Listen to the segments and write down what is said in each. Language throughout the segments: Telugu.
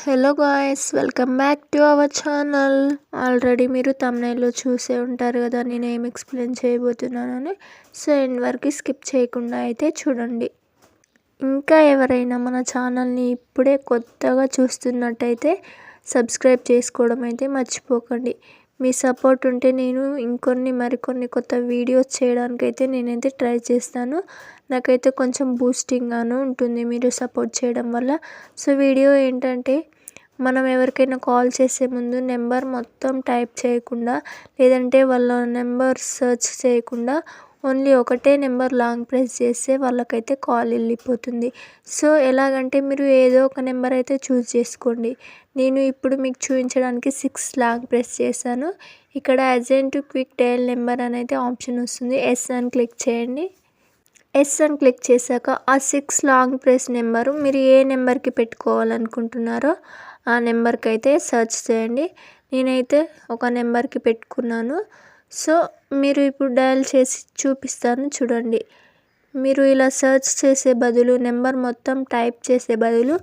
Hello guys, welcome back to our channel. Already మీరు తమ్నైల్లో చూసే ఉంటారు కదా నేను ఏం ఎక్స్ప్లెయిన్ చేయబోతున్నానని. సో ఎండ్ వరకు స్కిప్ చేయకుండా అయితే చూడండి. ఇంకా ఎవరైనా మన ఛానల్ని ఇప్పుడే కొత్తగా చూస్తున్నట్టయితే సబ్స్క్రైబ్ చేసుకోవడం అయితే మర్చిపోకండి. మీ సపోర్ట్ ఉంటే నేను మరికొన్ని కొత్త వీడియోస్ చేయడానికైతే నేనైతే ట్రై చేస్తాను. నాకైతే కొంచెం బూస్టింగ్గాను ఉంటుంది మీరు సపోర్ట్ చేయడం వల్ల. సో వీడియో ఏంటంటే, మనం ఎవరికైనా కాల్ చేసే ముందు నెంబర్ మొత్తం టైప్ చేయకుండా, లేదంటే వాళ్ళ నెంబర్ సెర్చ్ చేయకుండా ఓన్లీ ఒకటే నెంబర్ లాంగ్ ప్రెస్ చేస్తే వాళ్ళకైతే కాల్ వెళ్ళిపోతుంది. సో ఎలాగంటే, మీరు ఏదో ఒక నెంబర్ అయితే చూస్ చేసుకోండి. నేను ఇప్పుడు మీకు చూపించడానికి 6 లాంగ్ ప్రెస్ చేశాను. ఇక్కడ అజెంట్ క్విక్ డయల్ నెంబర్ అని అయితే ఆప్షన్ వస్తుంది. ఎస్ అని క్లిక్ చేయండి. ఎస్ అని క్లిక్ చేశాక ఆ 6 లాంగ్ ప్రెస్ నెంబరు మీరు ఏ నెంబర్కి పెట్టుకోవాలనుకుంటున్నారో ఆ నెంబర్కి అయితే సెర్చ్ చేయండి. నేనైతే ఒక నెంబర్కి పెట్టుకున్నాను. సో మీరు ఇప్పుడు డయల్ చేసి చూపిస్తాను చూడండి. మీరు ఇలా సెర్చ్ చేసే బదులు, నెంబర్ మొత్తం టైప్ చేసే బదులు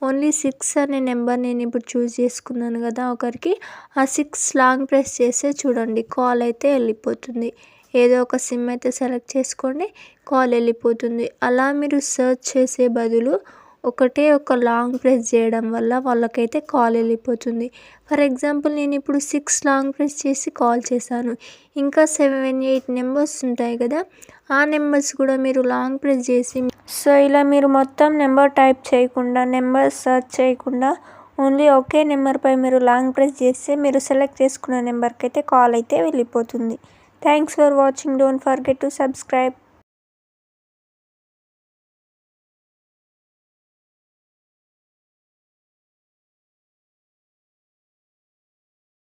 ఓన్లీ 6 అనే నెంబర్ నేను ఇప్పుడు చూస్ చేసుకున్నాను కదా ఒకరికి, ఆ 6 లాంగ్ ప్రెస్ చేస్తే చూడండి కాల్ అయితే వెళ్ళిపోతుంది. ఏదో ఒక సిమ్ అయితే సెలెక్ట్ చేసుకోండి, కాల్ వెళ్ళిపోతుంది. అలా మీరు సెర్చ్ చేసే బదులు ఒకటే ఒక లాంగ్ ప్రెస్ చేయడం వల్ల వాళ్ళకైతే కాల్ వెళ్ళిపోతుంది. ఫర్ ఎగ్జాంపుల్ నేను ఇప్పుడు 6 లాంగ్ ప్రెస్ చేసి కాల్ చేశాను. ఇంకా 7-8 నెంబర్స్ ఉంటాయి కదా, ఆ నెంబర్స్ కూడా మీరు లాంగ్ ప్రెస్ చేసి, సో ఇలా మీరు మొత్తం నెంబర్ టైప్ చేయకుండా, నెంబర్ సెర్చ్ చేయకుండా ఓన్లీ ఒకే నెంబర్పై మీరు లాంగ్ ప్రెస్ చేస్తే మీరు సెలెక్ట్ చేసుకున్న నెంబర్కి అయితే కాల్ అయితే వెళ్ళిపోతుంది. Thanks for watching. Don't forget to subscribe.